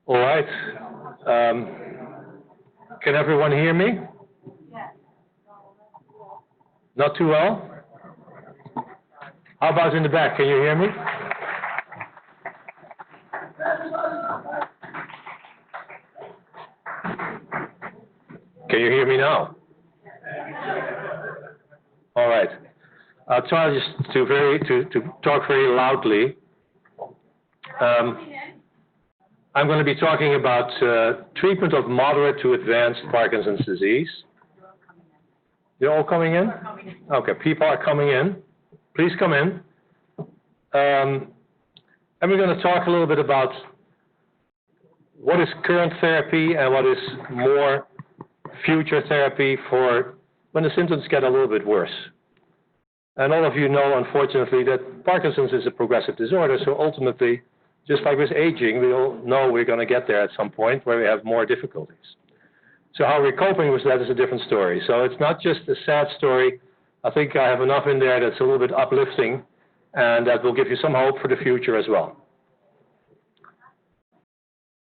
All right. Can everyone hear me? Not too well? How about in the back? Can you hear me? Can you hear me now? All right. I'll try just to talk very loudly. I'm going to be talking about treatment of moderate to advanced Parkinson's disease. You're all coming in? Okay, people are coming in. Please come in. And we're going to talk a little bit about what is current therapy and what is more future therapy for when the symptoms get a little bit worse. And all of you know, unfortunately, that Parkinson's is a progressive disorder, so ultimately, just like with aging, we all know we're going to get there at some point where we have more difficulties. So how we're coping with that is a different story. So it's not just a sad story. I think I have enough in there that's a little bit uplifting, and that will give you some hope for the future as well.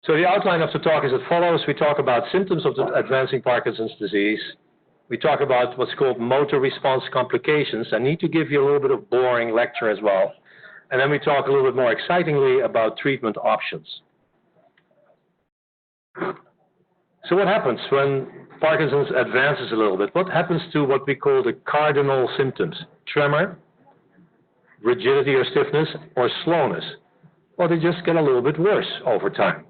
So the outline of the talk is as follows. We talk about symptoms of the advancing Parkinson's disease. We talk about what's called motor response complications. I need to give you a little bit of boring lecture as well. And then we talk a little bit more excitingly about treatment options. So what happens when Parkinson's advances a little bit? What happens to what we call the cardinal symptoms? Tremor, rigidity or stiffness, or slowness? Well, they just get a little bit worse over time.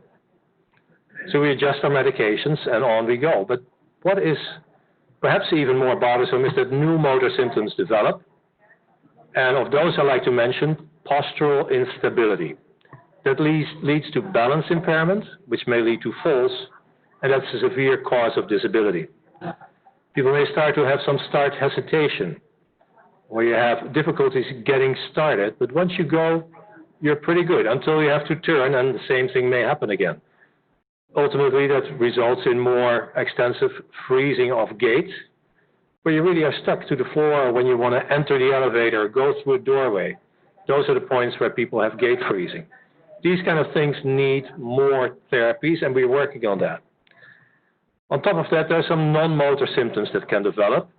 So we adjust our medications and on we go. But what is perhaps even more bothersome is that new motor symptoms develop. And of those I'd like to mention postural instability. That leads to balance impairment, which may lead to falls, and that's a severe cause of disability. People may start to have some start hesitation, or you have difficulties getting started, but once you go, you're pretty good until you have to turn, and the same thing may happen again. Ultimately, that results in more extensive freezing of gait, where you really are stuck to the floor when you want to enter the elevator, go through a doorway. Those are the points where people have gait freezing. These kind of things need more therapies, and we're working on that. On top of that, there are some non-motor symptoms that can develop,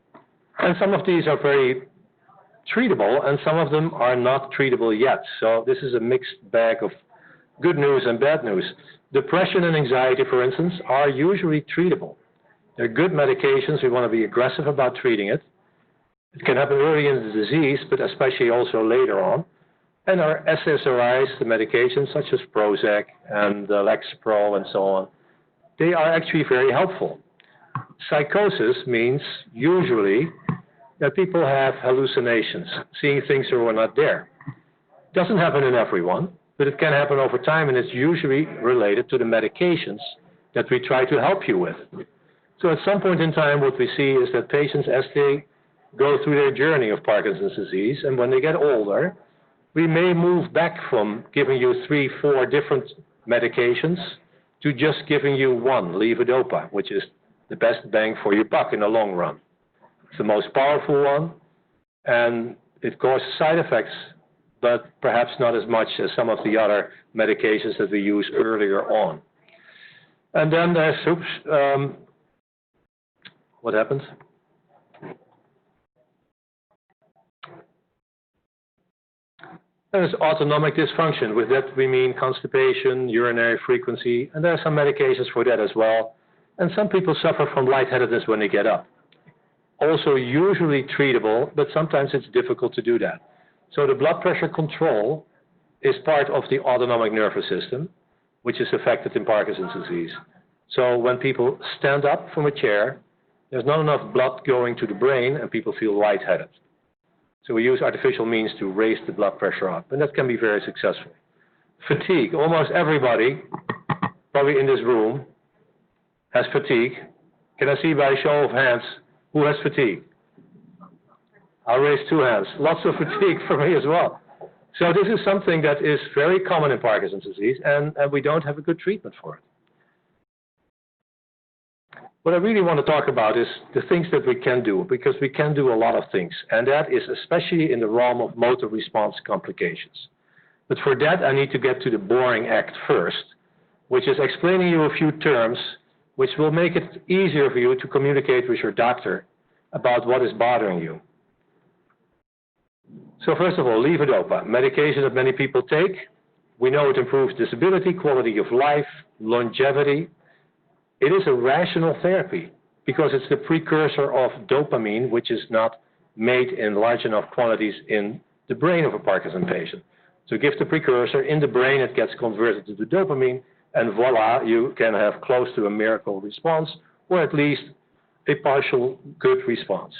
and some of these are very treatable, and some of them are not treatable yet. So this is a mixed bag of good news and bad news. Depression and anxiety, for instance, are usually treatable. They're good medications. We want to be aggressive about treating it. It can happen early in the disease, but especially also later on. And our SSRIs, the medications such as Prozac and Lexapro and so on, they are actually very helpful. Psychosis means usually that people have hallucinations, seeing things that were not there. It doesn't happen in everyone, but it can happen over time, and it's usually related to the medications that we try to help you with. So at some point in time, what we see is that patients, as they go through their journey of Parkinson's disease, and when they get older, we may move back from giving you 3, 4 different medications to just giving you one, levodopa, which is the best bang for your buck in the long run. It's the most powerful one, and it causes side effects, but perhaps not as much as some of the other medications that we use earlier on. And then there's, what happens? There's autonomic dysfunction. With that, we mean constipation, urinary frequency, and there are some medications for that as well. And some people suffer from lightheadedness when they get up. Also usually treatable, but sometimes it's difficult to do that. So the blood pressure control is part of the autonomic nervous system, which is affected in Parkinson's disease. So when people stand up from a chair, there's not enough blood going to the brain, and people feel lightheaded. So we use artificial means to raise the blood pressure up, and that can be very successful. Fatigue. Almost everybody, probably in this room, has fatigue. Can I see by a show of hands who has fatigue? I'll raise 2 hands. Lots of fatigue for me as well. So this is something that is very common in Parkinson's disease, and we don't have a good treatment for it. What I really want to talk about is the things that we can do, because we can do a lot of things, and that is especially in the realm of motor response complications. But for that, I need to get to the boring act first, which is explaining you a few terms which will make it easier for you to communicate with your doctor about what is bothering you. So first of all, levodopa, medication that many people take. We know it improves disability, quality of life, longevity. It is a rational therapy because it's the precursor of dopamine, which is not made in large enough quantities in the brain of a Parkinson patient. So give the precursor in the brain, it gets converted to the dopamine, and voila, you can have close to a miracle response, or at least a partial good response.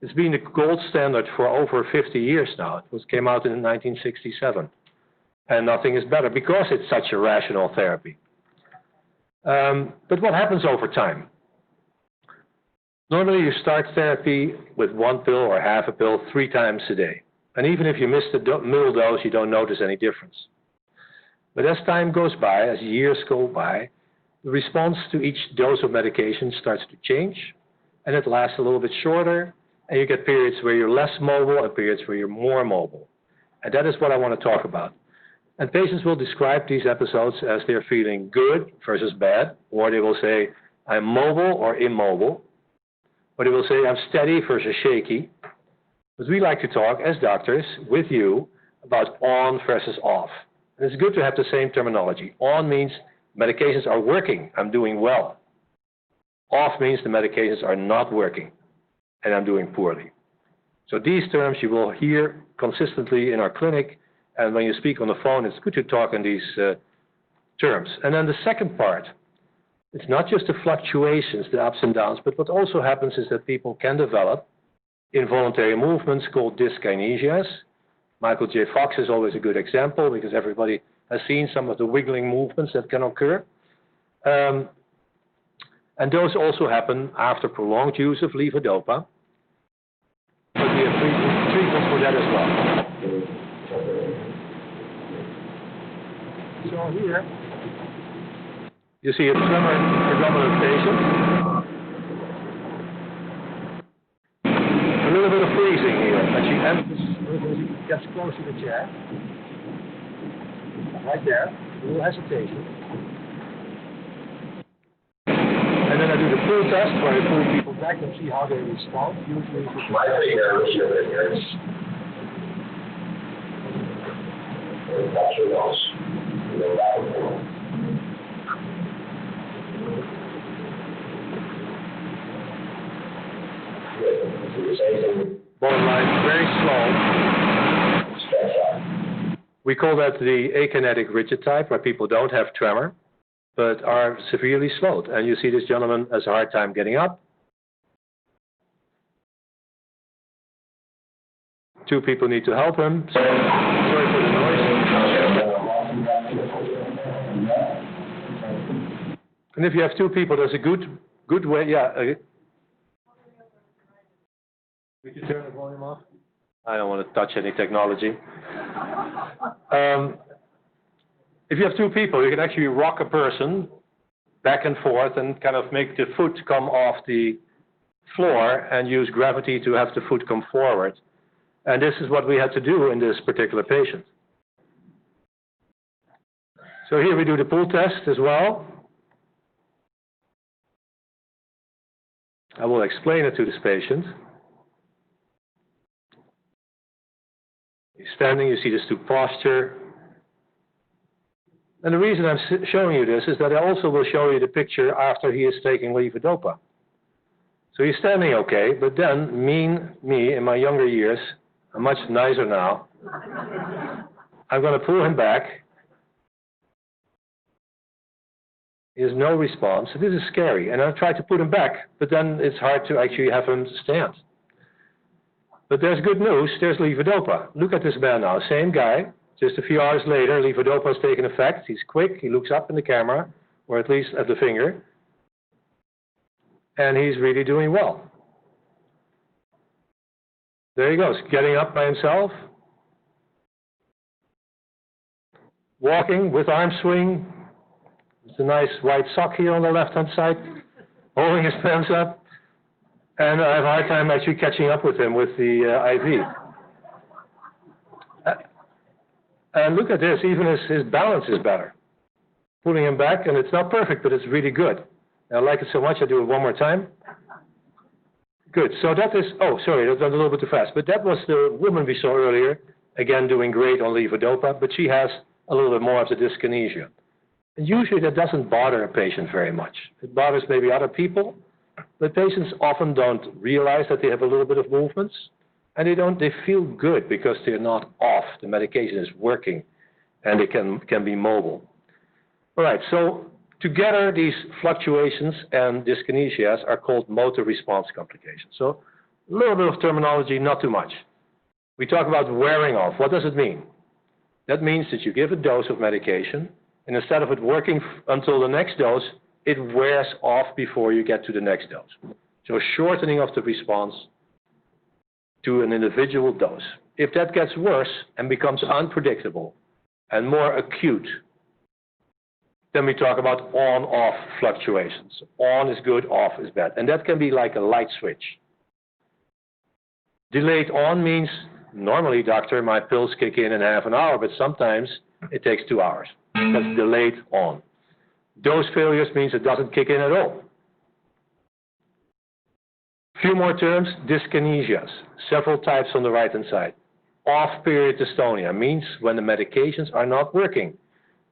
It's been the gold standard for over 50 years now. It came out in 1967. And nothing is better because it's such a rational therapy. But what happens over time? Normally you start therapy with 1 pill or half a pill 3 times a day. And even if you miss the middle dose, you don't notice any difference. But as time goes by, as years go by, the response to each dose of medication starts to change, and it lasts a little bit shorter, and you get periods where you're less mobile and periods where you're more mobile. And that is what I want to talk about. And patients will describe these episodes as they're feeling good versus bad, or they will say, I'm mobile or immobile, or they will say, I'm steady versus shaky. But we like to talk, as doctors, with you about on versus off. And it's good to have the same terminology. On means medications are working, I'm doing well. Off means the medications are not working, and I'm doing poorly. So these terms you will hear consistently in our clinic, and when you speak on the phone, it's good to talk in these terms. And then the second part, it's not just the fluctuations, the ups and downs, but what also happens is that people can develop involuntary movements called dyskinesias. Michael J. Fox is always a good example because everybody has seen some of the wiggling movements that can occur. And those also happen after prolonged use of levodopa. But we have treatments for that as well. So here, you see a tremor predominant patient. A little bit of freezing here, and she gets close to the chair. Right there, a little hesitation. And then I do the pull test where I pull people back and see how they respond. Usually it's my bottom line, very slow. We call that the akinetic rigid type, where people don't have tremor, but are severely slowed. And you see this gentleman has a hard time getting up. 2 people need to help him. So, sorry for the noise. And if you have 2 people, there's a good way, yeah. We can turn the volume off. I don't want to touch any technology. If you have 2 people, you can actually rock a person back and forth and kind of make the foot come off the floor and use gravity to have the foot come forward. And this is what we had to do in this particular patient. So here we do the pull test as well. I will explain it to this patient. He's standing, you see this to posture. And the reason I'm showing you this is that I also will show you the picture after he is taking levodopa. So he's standing okay, but then me in my younger years, I'm much nicer now. I'm going to pull him back. He has no response. This is scary. And I try to put him back, but then it's hard to actually have him stand. But there's good news. There's levodopa. Look at this man now. Same guy. Just a few hours later, levodopa has taken effect. He's quick. He looks up in the camera, or at least at the finger. And he's really doing well. There he goes, getting up by himself. Walking with arm swing. It's a nice white sock here on the left-hand side. Holding his pants up. And I have a hard time actually catching up with him with the IV. And look at this, even his balance is better. pulling him back, and it's not perfect, but it's really good. I like it so much, I do it one more time. Good, so that is, oh, sorry, that went a little bit too fast, but that was the woman we saw earlier, again doing great on levodopa, but she has a little bit more of the dyskinesia. And usually that doesn't bother a patient very much. It bothers maybe other people, but patients often don't realize that they have a little bit of movements, and they feel good because they're not off. The medication is working, and they can be mobile. All right, so together these fluctuations and dyskinesias are called motor response complications. So a little bit of terminology, not too much. We talk about wearing off. What does it mean? That means that you give a dose of medication, and instead of it working until the next dose, it wears off before you get to the next dose. So shortening of the response to an individual dose. If that gets worse and becomes unpredictable and more acute, then we talk about on-off fluctuations. On is good, off is bad. And that can be like a light switch. Delayed on means, normally, doctor, my pills kick in half an hour, but sometimes it takes 2 hours. That's delayed on. Dose failures means it doesn't kick in at all. Few more terms, dyskinesias, several types on the right-hand side. Off-period dystonia means when the medications are not working.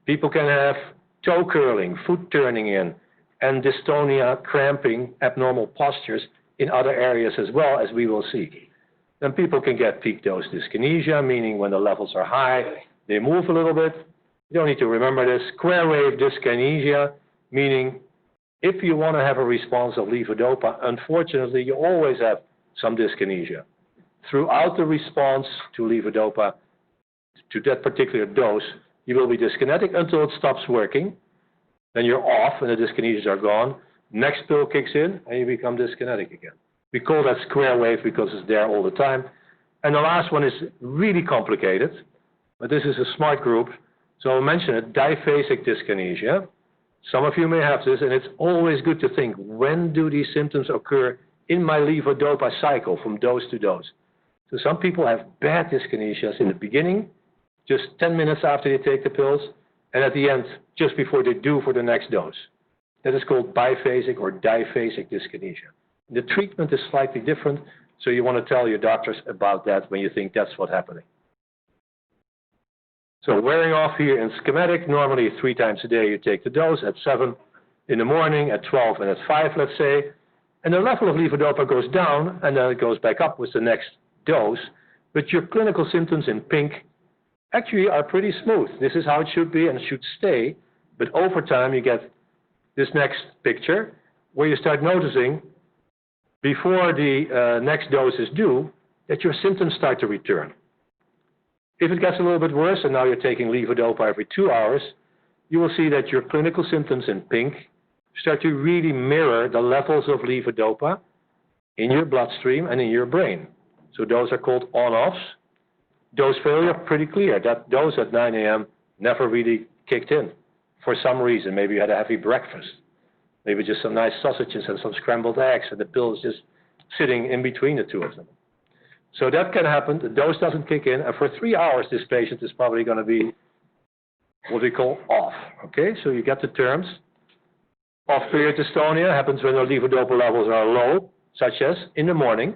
People can have toe curling, foot turning in, and dystonia, cramping, abnormal postures in other areas as well, as we will see. Then people can get peak dose dyskinesia, meaning when the levels are high, they move a little bit. You don't need to remember this. Square wave dyskinesia, meaning if you want to have a response of levodopa, unfortunately, you always have some dyskinesia. Throughout the response to levodopa, to that particular dose, you will be dyskinetic until it stops working. Then you're off and the dyskinesias are gone. Next pill kicks in and you become dyskinetic again. We call that square wave because it's there all the time. And the last one is really complicated, but this is a smart group. So I'll mention it, diphasic dyskinesia. Some of you may have this, and it's always good to think, when do these symptoms occur in my levodopa cycle from dose to dose? So some people have bad dyskinesias in the beginning, just 10 minutes after they take the pills, and at the end, just before they do for the next dose. That is called biphasic or diphasic dyskinesia. The treatment is slightly different, so you want to tell your doctors about that when you think that's what's happening. So wearing off here in schematic, normally 3 times a day you take the dose, at 7 in the morning, at 12 and at 5, let's say, and the level of levodopa goes down, and then it goes back up with the next dose, but your clinical symptoms in pink actually are pretty smooth. This is how it should be and it should stay, but over time you get this next picture where you start noticing before the next dose is due that your symptoms start to return. If it gets a little bit worse and now you're taking levodopa every 2 hours, you will see that your clinical symptoms in pink start to really mirror the levels of levodopa in your bloodstream and in your brain. So those are called on-offs. Dose failure, pretty clear. That dose at 9 a.m. never really kicked in for some reason. Maybe you had a heavy breakfast. Maybe just some nice sausages and some scrambled eggs, and the pill is just sitting in between the two of them. So that can happen. The dose doesn't kick in, and for 3 hours, this patient is probably going to be what we call off. Okay, so you get the terms. Off-period dystonia happens when the levodopa levels are low, such as in the morning,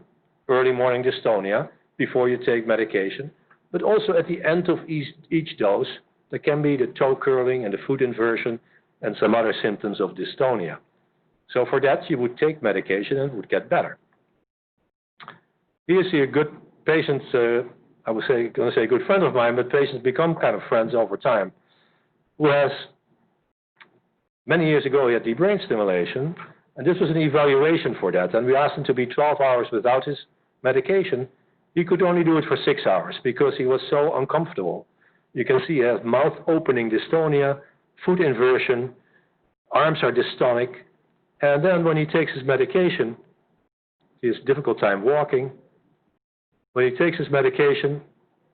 early morning dystonia, before you take medication. But also at the end of each dose, there can be the toe curling and the foot inversion and some other symptoms of dystonia. So for that, you would take medication and it would get better. Here you see a good patient, I was going to say a good friend of mine, but patients become kind of friends over time, who has, many years ago, he had deep brain stimulation, and this was an evaluation for that, and we asked him to be 12 hours without his medication. He could only do it for 6 hours because he was so uncomfortable. You can see he has mouth opening dystonia, foot inversion, arms are dystonic, and then when he takes his medication, he has a difficult time walking. When he takes his medication,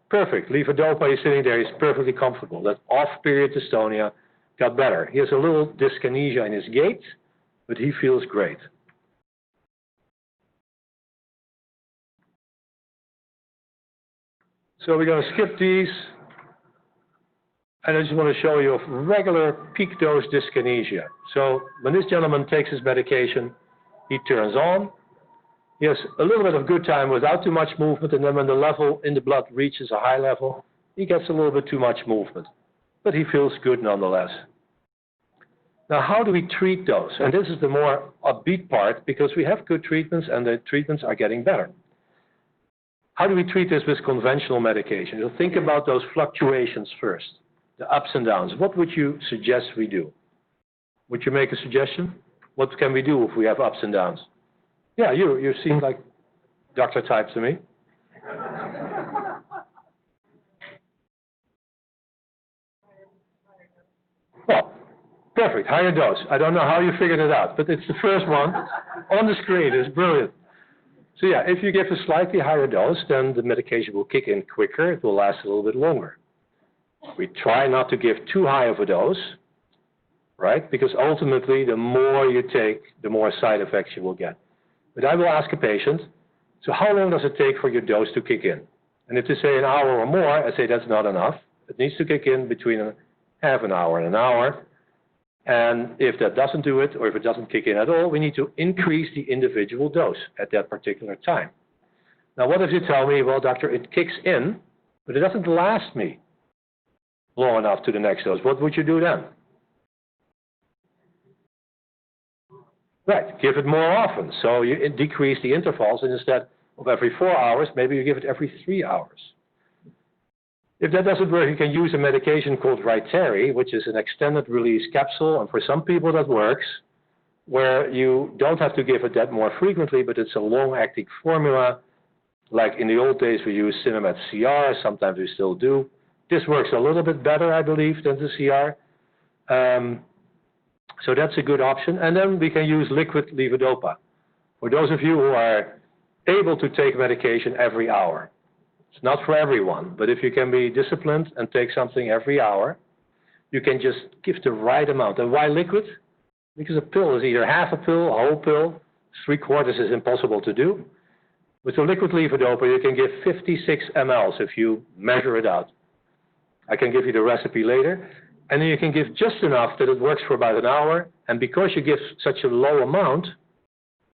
perfect. Levodopa, he's sitting there, he's perfectly comfortable. That off-period dystonia got better. He has a little dyskinesia in his gait, but he feels great. So we're going to skip these. And I just want to show you a regular peak dose dyskinesia. So when this gentleman takes his medication, he turns on. He has a little bit of good time without too much movement, and then when the level in the blood reaches a high level, he gets a little bit too much movement. But he feels good nonetheless. Now, how do we treat those? And this is the more upbeat part, because we have good treatments, and the treatments are getting better. How do we treat this with conventional medication? You'll think about those fluctuations first, the ups and downs. What would you suggest we do? Would you make a suggestion? What can we do if we have ups and downs? Yeah, you seem like doctor type to me. Well, perfect, higher dose. I don't know how you figured it out, but it's the first one on the screen. It's brilliant. So yeah, if you give a slightly higher dose, then the medication will kick in quicker. It will last a little bit longer. We try not to give too high of a dose, right? Because ultimately, the more you take, the more side effects you will get. But I will ask a patient, so how long does it take for your dose to kick in? And if they say an hour or more, I say that's not enough. It needs to kick in between half an hour and an hour. And if that doesn't do it, or if it doesn't kick in at all, we need to increase the individual dose at that particular time. Now, what if you tell me, well, doctor, it kicks in, but it doesn't last me long enough to the next dose? What would you do then? Right, give it more often. So you decrease the intervals, and instead of every 4 hours, maybe you give it every 3 hours. If that doesn't work, you can use a medication called Rytary, which is an extended release capsule, and for some people that works, where you don't have to give it that more frequently, but it's a long-acting formula. Like in the old days, we used Cinemat CR, sometimes we still do. This works a little bit better, I believe, than the CR. So that's a good option. And then we can use liquid levodopa. For those of you who are able to take medication every hour. It's not for everyone, but if you can be disciplined and take something every hour, you can just give the right amount. And why liquid? Because a pill is either half a pill, a whole pill, 3/4 is impossible to do. With the liquid levodopa, you can give 56 mLs if you measure it out. I can give you the recipe later. And then you can give just enough that it works for about an hour. And because you give such a low amount,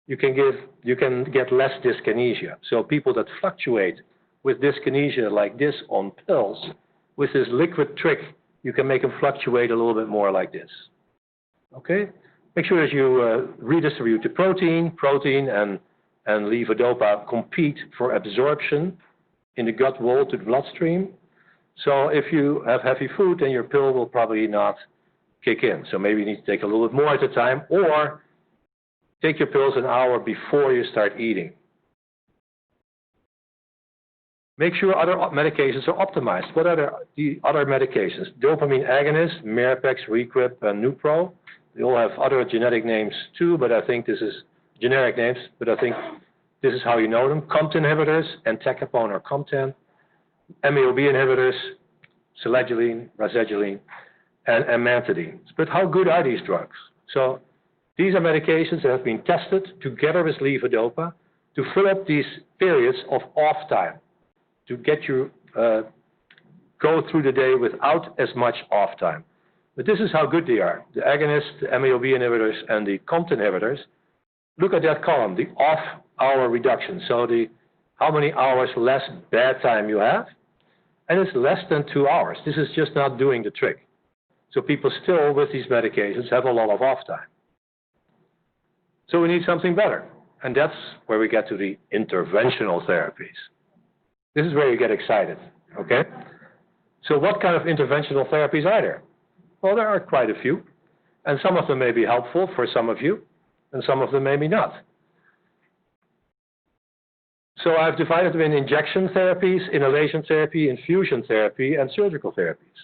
you can get less dyskinesia. So people that fluctuate with dyskinesia like this on pills, with this liquid trick, you can make them fluctuate a little bit more like this. Okay? Make sure that you redistribute the protein. Protein and levodopa compete for absorption in the gut wall to the bloodstream. So if you have heavy food, then your pill will probably not kick in. So maybe you need to take a little bit more at a time, or take your pills an hour before you start eating. Make sure other medications are optimized. What are the other medications? Dopamine agonists, Mirapex, Requip, and Nupro. They all have other genetic names too, but I think this is generic names, but I think this is how you know them. COMT inhibitors, entacapone or Comtan. MAOB inhibitors, selegiline, razegiline, and amantadine. But how good are these drugs? So these are medications that have been tested together with levodopa to fill up these periods of off time, to get you go through the day without as much off time. But this is how good they are. The agonists, the MAOB inhibitors, and the COMT inhibitors. Look at that column, the off-hour reduction. So how many hours less bad time you have, and it's less than 2 hours. This is just not doing the trick. So people still, with these medications, have a lot of off time. So we need something better, and that's where we get to the interventional therapies. This is where you get excited, okay? So what kind of interventional therapies are there? Well, there are quite a few, and some of them may be helpful for some of you, and some of them maybe not. So I've divided them in injection therapies, inhalation therapy, infusion therapy, and surgical therapies.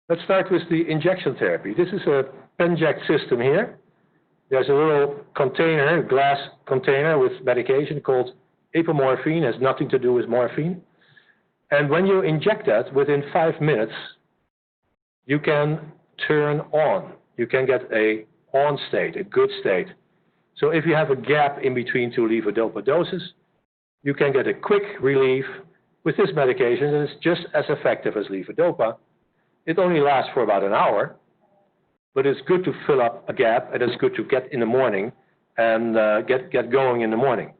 Let's start with the injection therapy. This is a pen-inject system here. There's a little container, a glass container with medication called apomorphine. It has nothing to do with morphine. And when you inject that, within 5 minutes, you can turn on. You can get a on state, a good state. So if you have a gap in between two levodopa doses, you can get a quick relief With this medication, it is just as effective as levodopa. It only lasts for about an hour, but it's good to fill up a gap, and it's good to get in the morning and get going in the morning.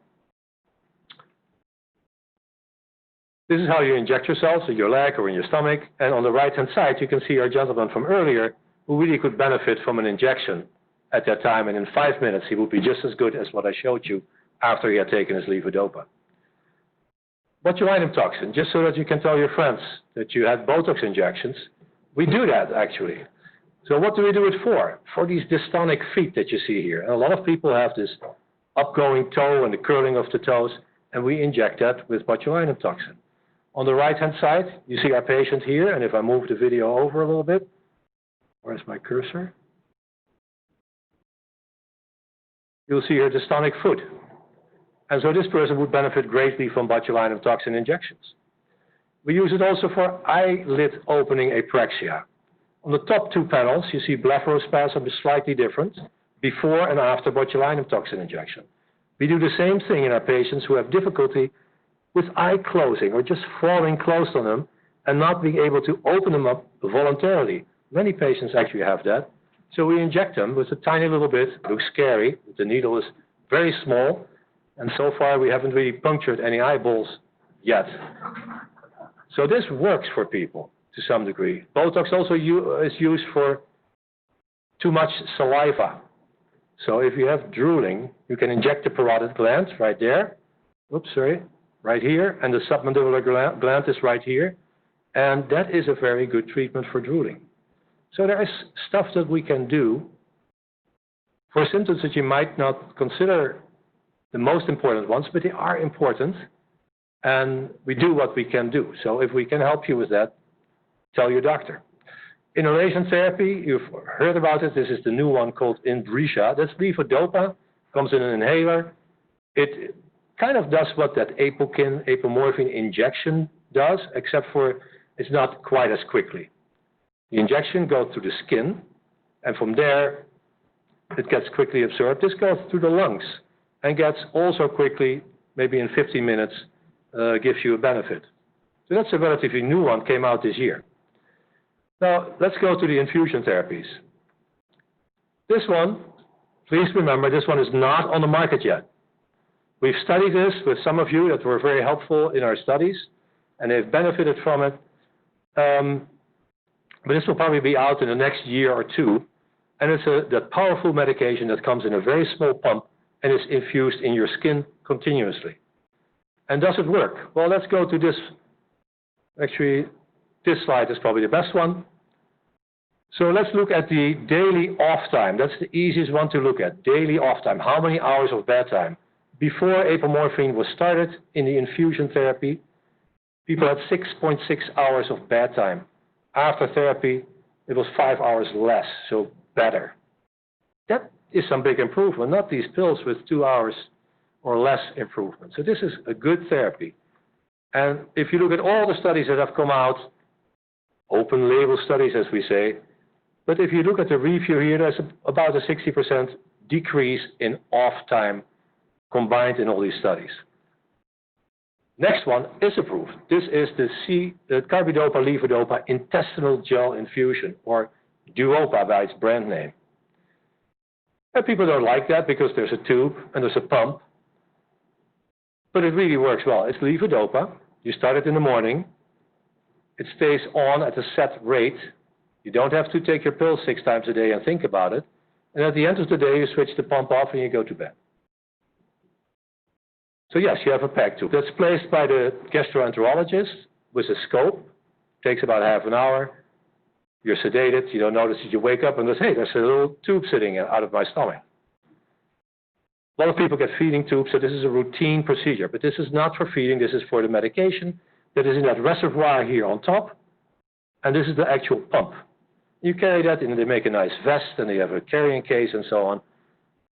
This is how you inject yourself, in your leg or in your stomach. And on the right-hand side, you can see our gentleman from earlier who really could benefit from an injection at that time. And in 5 minutes, he would be just as good as what I showed you after he had taken his levodopa. Botulinum toxin, just so that you can tell your friends that you had Botox injections. We do that, actually. So what do we do it for? For these dystonic feet that you see here. And a lot of people have this upgoing toe and the curling of the toes, and we inject that with botulinum toxin. On the right-hand side, you see our patient here, and if I move the video over a little bit, where's my cursor? You'll see her dystonic foot. And so this person would benefit greatly from botulinum toxin injections. We use it also for eyelid opening apraxia. On the top two panels, you see blepharospasm is slightly different before and after botulinum toxin injection. We do the same thing in our patients who have difficulty with eye closing or just falling closed on them and not being able to open them up voluntarily. Many patients actually have that. So we inject them with a tiny little bit. It looks scary. The needle is very small. And so far, we haven't really punctured any eyeballs yet. So this works for people to some degree. Botox also is used for too much saliva. So if you have drooling, you can inject the parotid gland right there. Oops, sorry. Right here, and the submandibular gland is right here, and that is a very good treatment for drooling. So there is stuff that we can do for symptoms that you might not consider the most important ones, but they are important, and we do what we can do. So if we can help you with that, tell your doctor. Inhalation therapy, you've heard about it. This is the new one called Inbrija. That's levodopa, comes in an inhaler. It kind of does what that apomorphine injection does, except for it's not quite as quickly. The injection goes through the skin, and from there, it gets quickly absorbed. This goes through the lungs and gets also quickly, maybe in 15 minutes, gives you a benefit. So that's a relatively new one, came out this year. Now, let's go to the infusion therapies. This one, please remember, this one is not on the market yet. We've studied this with some of you that were very helpful in our studies, and they've benefited from it. But this will probably be out in the next year or two. And it's that powerful medication that comes in a very small pump and is infused in your skin continuously. And does it work? Well, let's go to this. Actually, this slide is probably the best one. So let's look at the daily off time. That's the easiest one to look at, daily off time. How many hours of bed time? Before apomorphine was started in the infusion therapy, people had 6.6 hours of bed time. After therapy, it was 5 hours less, so better. That is some big improvement, not these pills with 2 hours or less improvement. So this is a good therapy. And if you look at all the studies that have come out, open label studies, as we say, but if you look at the review here, there's about a 60% decrease in off time combined in all these studies. Next one is approved. This is the carbidopa levodopa intestinal gel infusion, or Duopa by its brand name. And people don't like that because there's a tube and there's a pump, but it really works well. It's levodopa. You start it in the morning. It stays on at a set rate. You don't have to take your pills 6 times a day and think about it. And at the end of the day, you switch the pump off and you go to bed. So yes, you have a PEG tube. That's placed by the gastroenterologist with a scope. Takes about half an hour. You're sedated. You don't notice that you wake up and goes, hey, there's a little tube sitting out of my stomach. A lot of people get feeding tubes, so this is a routine procedure. But this is not for feeding. This is for the medication that is in that reservoir here on top. And this is the actual pump. You carry that, and they make a nice vest, and they have a carrying case and so on.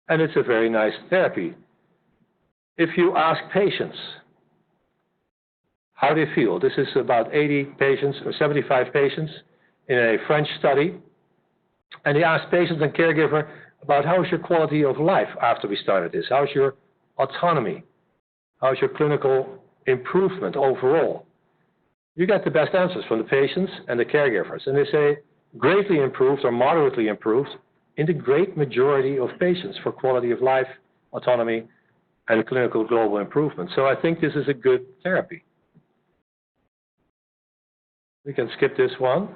And it's a very nice therapy. If you ask patients how they feel, this is about 80 patients or 75 patients in a French study, and they asked patients and caregiver about how's your quality of life after we started this, how's your autonomy, how's your clinical improvement overall. you get the best answers from the patients and the caregivers. And they say greatly improved or moderately improved in the great majority of patients for quality of life, autonomy, and clinical global improvement. So I think this is a good therapy. We can skip this one.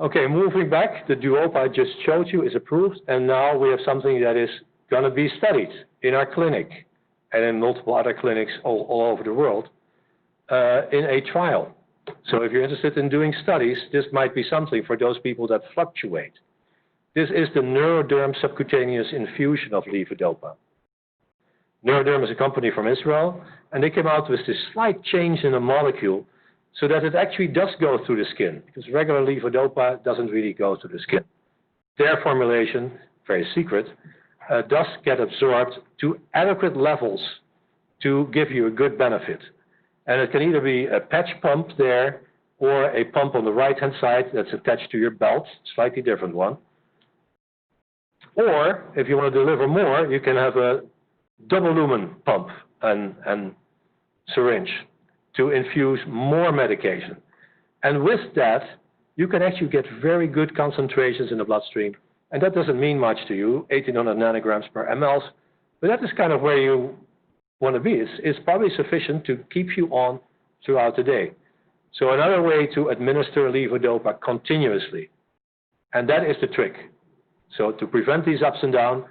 Okay, moving back, the Duopa I just showed you is approved, and now we have something that is going to be studied in our clinic and in multiple other clinics all over the world in a trial. So if you're interested in doing studies, this might be something for those people that fluctuate. This is the Neuroderm subcutaneous infusion of levodopa. Neuroderm is a company from Israel, and they came out with this slight change in the molecule so that it actually does go through the skin, because regular levodopa doesn't really go through the skin. Their formulation, very secret, does get absorbed to adequate levels to give you a good benefit. And it can either be a patch pump there or a pump on the right-hand side that's attached to your belt, slightly different one. Or, if you want to deliver more, you can have a double lumen pump and syringe to infuse more medication. And with that, you can actually get very good concentrations in the bloodstream. And that doesn't mean much to you, 1,800 nanograms per ml, but that is kind of where you want to be. It's probably sufficient to keep you on throughout the day. So another way to administer levodopa continuously, and that is the trick. So to prevent these ups and downs,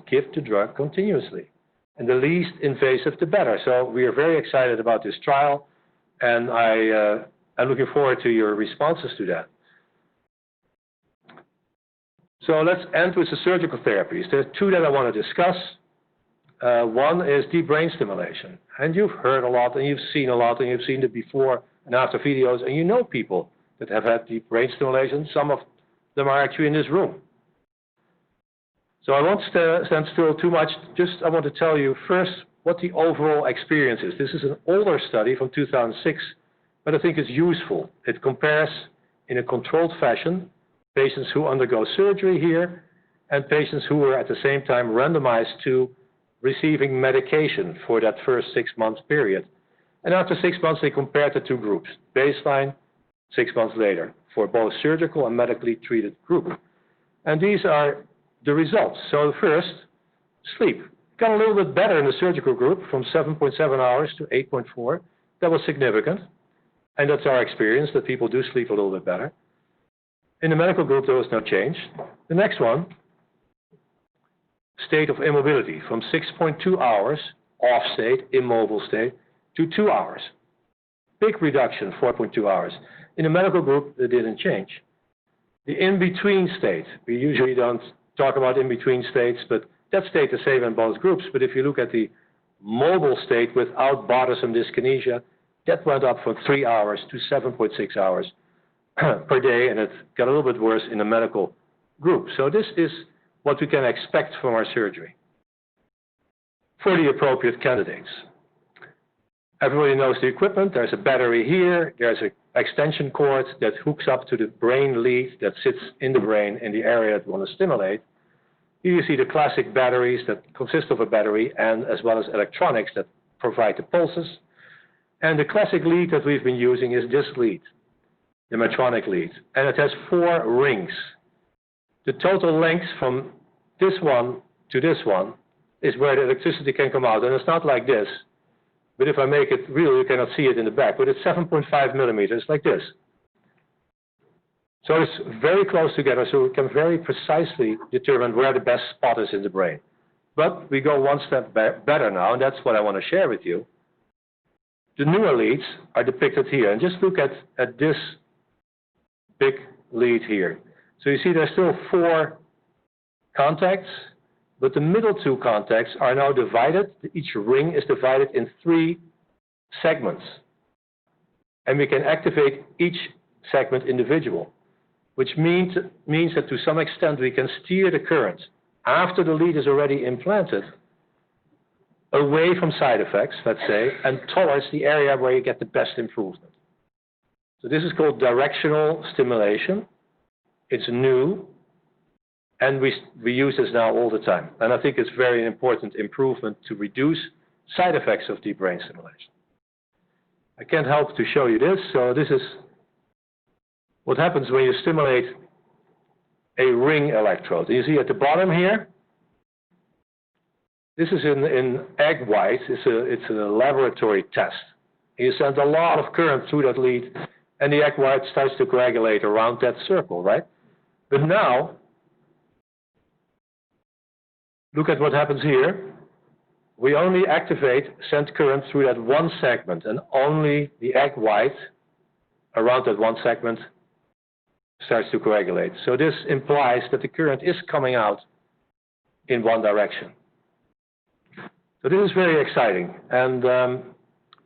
give the drug continuously. And the least invasive, the better. So we are very excited about this trial, and I'm looking forward to your responses to that. So let's end with the surgical therapies. There are two that I want to discuss. One is deep brain stimulation. And you've heard a lot, and you've seen a lot, and you've seen the before and after videos, and you know people that have had deep brain stimulation. Some of them are actually in this room. So I won't stand still too much. Just I want to tell you first what the overall experience is. This is an older study from 2006, but I think it's useful. It compares in a controlled fashion patients who undergo surgery here and patients who were at the same time randomized to receiving medication for that first 6-month period. And after 6 months, they compared the two groups, baseline, 6 months later, for both surgical and medically treated group. And these are the results. So first, sleep. Got a little bit better in the surgical group from 7.7 hours to 8.4. That was significant. And that's our experience, that people do sleep a little bit better. In the medical group, there was no change. The next one, state of immobility, from 6.2 hours, off state, immobile state, to 2 hours. Big reduction, 4.2 hours. In the medical group, it didn't change. The in-between state, we usually don't talk about in-between states, but that stayed the same in both groups. But if you look at the mobile state without bothersome dyskinesia, that went up from 3 hours to 7.6 hours per day, and it got a little bit worse in the medical group. So this is what we can expect from our surgery for the appropriate candidates. Everybody knows the equipment. There's a battery here. There's an extension cord that hooks up to the brain lead that sits in the brain in the area that we want to stimulate. Here you see the classic batteries that consist of a battery and as well as electronics that provide the pulses. And the classic lead that we've been using is this lead, the Medtronic lead. And it has 4 rings. The total length from this one to this one is where the electricity can come out. And it's not like this. But if I make it real, you cannot see it in the back. But it's 7.5 millimeters, like this. So it's very close together, so we can very precisely determine where the best spot is in the brain. But we go one step better now, and that's what I want to share with you. The newer leads are depicted here. And just look at this big lead here. So you see there's still 4 contacts, but the middle 2 contacts are now divided. Each ring is divided in 3 segments. And we can activate each segment individual, which means that to some extent we can steer the current after the lead is already implanted away from side effects, let's say, and towards the area where you get the best improvement. So this is called directional stimulation. It's new, and we use this now all the time. And I think it's very important improvement to reduce side effects of deep brain stimulation. I can't help to show you this. So this is what happens when you stimulate a ring electrode. You see at the bottom here, this is in egg white. It's a laboratory test. You send a lot of current through that lead, and the egg white starts to coagulate around that circle, right? But now, look at what happens here. We only send current through that one segment, and only the egg white around that one segment starts to coagulate. So this implies that the current is coming out in one direction. So this is very exciting. And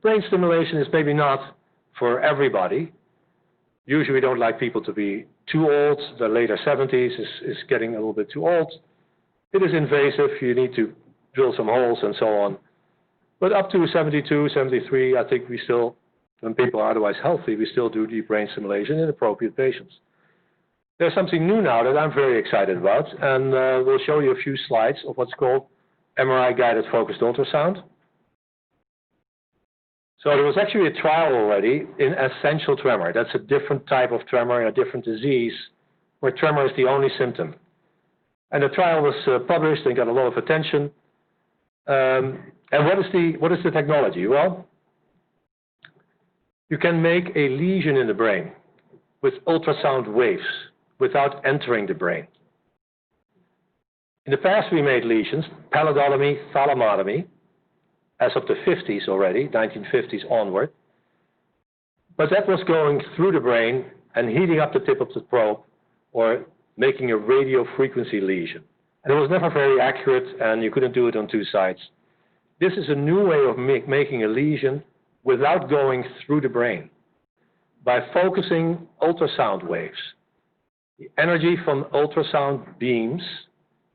brain stimulation is maybe not for everybody. Usually we don't like people to be too old. The later 70s is getting a little bit too old. It is invasive. You need to drill some holes and so on. But up to 72, 73, I think we still, when people are otherwise healthy, we still do deep brain stimulation in appropriate patients. There's something new now that I'm very excited about, and we'll show you a few slides of what's called MRI-guided focused ultrasound. So there was actually a trial already in essential tremor. That's a different type of tremor, a different disease, where tremor is the only symptom. And the trial was published and got a lot of attention. And what is the technology? Well, you can make a lesion in the brain with ultrasound waves without entering the brain. In the past, we made lesions, pallidotomy, thalamotomy, as of the 50s already, 1950s onward. But that was going through the brain and heating up the tip of the probe or making a radio frequency lesion. And it was never very accurate, and you couldn't do it on two sides. This is a new way of making a lesion without going through the brain, by focusing ultrasound waves. The energy from ultrasound beams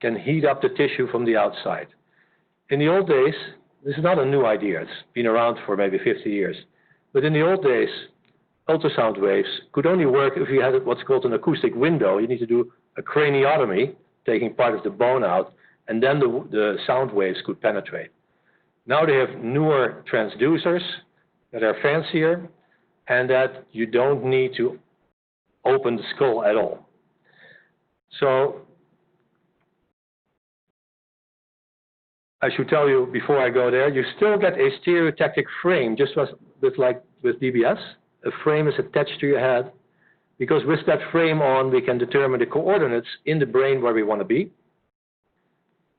can heat up the tissue from the outside. In the old days, this is not a new idea. It's been around for maybe 50 years. But in the old days, ultrasound waves could only work if you had what's called an acoustic window. You need to do a craniotomy, taking part of the bone out, and then the sound waves could penetrate. Now they have newer transducers that are fancier, and that you don't need to open the skull at all. So I should tell you before I go there, you still get a stereotactic frame, just like with DBS. A frame is attached to your head, because with that frame on, we can determine the coordinates in the brain where we want to be.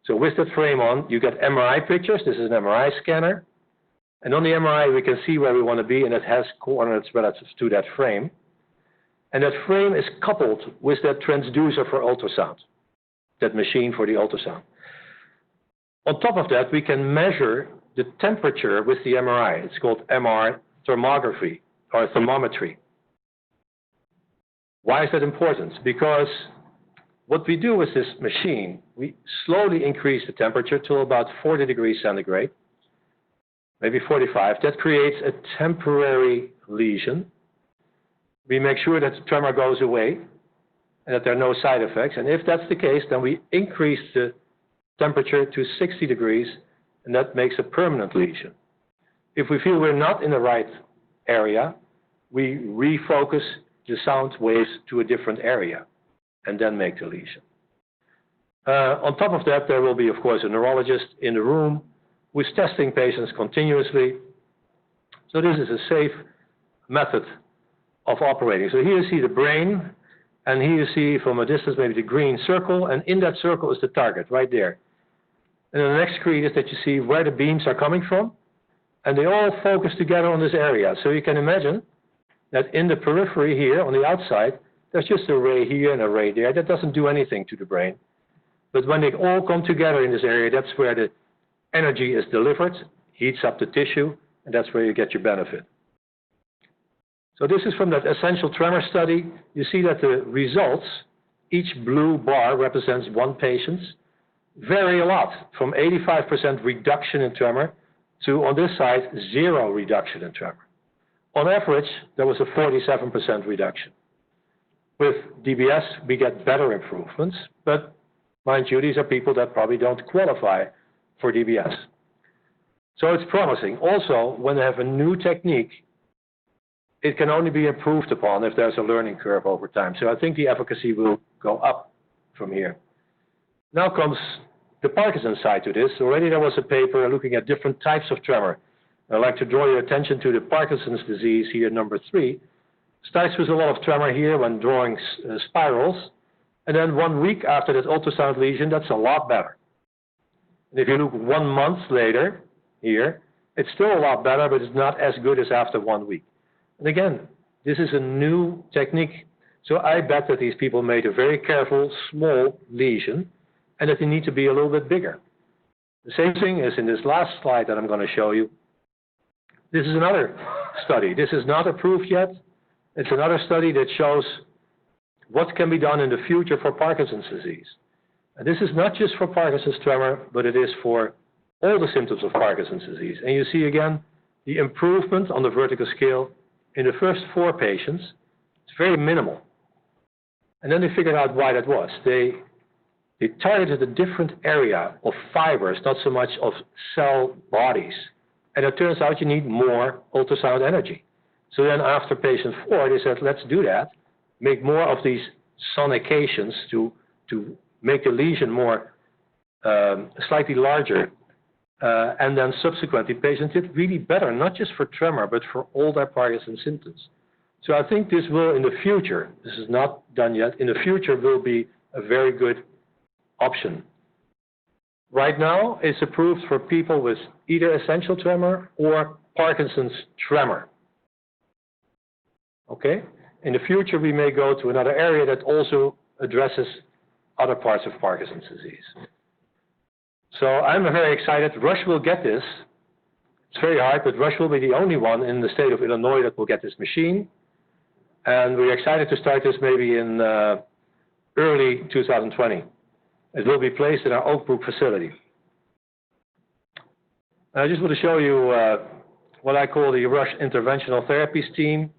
So with that frame on, you get MRI pictures. This is an MRI scanner. And on the MRI, we can see where we want to be, and it has coordinates relative to that frame. And that frame is coupled with that transducer for ultrasound, that machine for the ultrasound. On top of that, we can measure the temperature with the MRI. It's called MR thermography or thermometry. Why is that important? Because what we do with this machine, we slowly increase the temperature to about 40 degrees centigrade, maybe 45. That creates a temporary lesion. We make sure that the tremor goes away and that there are no side effects. And if that's the case, then we increase the temperature to 60 degrees, and that makes a permanent lesion. If we feel we're not in the right area, we refocus the sound waves to a different area and then make the lesion. On top of that, there will be, of course, a neurologist in the room who's testing patients continuously. So this is a safe method of operating. So here you see the brain, and here you see from a distance maybe the green circle, and in that circle is the target right there. And the next screen is that you see where the beams are coming from, and they all focus together on this area. So you can imagine that in the periphery here on the outside, there's just a ray here and a ray there. That doesn't do anything to the brain. But when they all come together in this area, that's where the energy is delivered, heats up the tissue, and that's where you get your benefit. So this is from that essential tremor study. You see that the results, each blue bar represents one patient, vary a lot, from 85% reduction in tremor to, on this side, 0 reduction in tremor. On average, there was a 47% reduction. With DBS, we get better improvements, but mind you, these are people that probably don't qualify for DBS. So it's promising. Also, when they have a new technique, it can only be improved upon if there's a learning curve over time. So I think the efficacy will go up from here. Now comes the Parkinson side to this. Already there was a paper looking at different types of tremor. I'd like to draw your attention to the Parkinson's disease here, number 3. Starts with a lot of tremor here when drawing spirals. And then 1 week after that ultrasound lesion, that's a lot better. And if you look 1 month later here, it's still a lot better, but it's not as good as after 1 week. And again, this is a new technique. So I bet that these people made a very careful, small lesion, and that they need to be a little bit bigger. The same thing is in this last slide that I'm going to show you. This is another study. This is not approved yet. It's another study that shows what can be done in the future for Parkinson's disease. And this is not just for Parkinson's tremor, but it is for all the symptoms of Parkinson's disease. And you see again the improvement on the vertical scale in the first 4 patients. It's very minimal. And then they figured out why that was. They targeted a different area of fibers, not so much of cell bodies. And it turns out you need more ultrasound energy. So then after patient 4, they said, let's do that. Make more of these sonications to make the lesion more slightly larger. And then subsequently, patients did really better, not just for tremor, but for all their Parkinson's symptoms. So I think this will, in the future, this is not done yet, in the future will be a very good option. Right now, it's approved for people with either essential tremor or Parkinson's tremor. Okay? In the future, we may go to another area that also addresses other parts of Parkinson's disease. So I'm very excited. Rush will get this. It's very hard, but Rush will be the only one in the state of Illinois that will get this machine. And we're excited to start this maybe in early 2020. It will be placed in our Oak Brook facility. I just want to show you what I call the Rush Interventional Therapies team.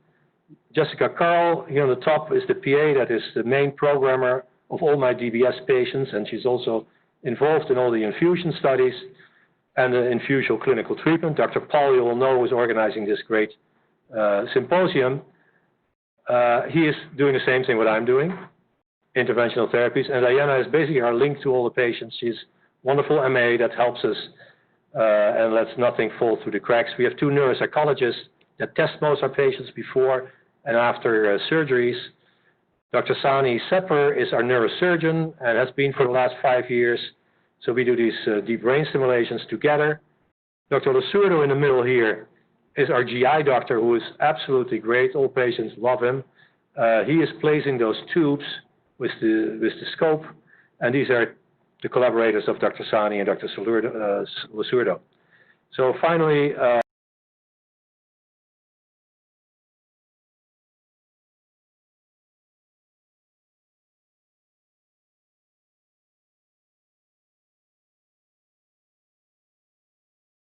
Jessica Carl, here on the top, is the PA that is the main programmer of all my DBS patients, and she's also involved in all the infusion studies and the infusional clinical treatment. Dr. Paul, you will know, is organizing this great symposium. He is doing the same thing what I'm doing, interventional therapies, and Diana is basically our link to all the patients. She's wonderful MA that helps us and lets nothing fall through the cracks. We have 2 neuropsychologists that test most of our patients before and after surgeries. Dr. Sani Sepper is our neurosurgeon and has been for the last 5 years. So we do these deep brain stimulations together. Dr. Lasurdo in the middle here is our GI doctor, who is absolutely great. All patients love him. He is placing those tubes with the scope, and these are the collaborators of Dr. Sani and Dr. Lasurdo. So finally,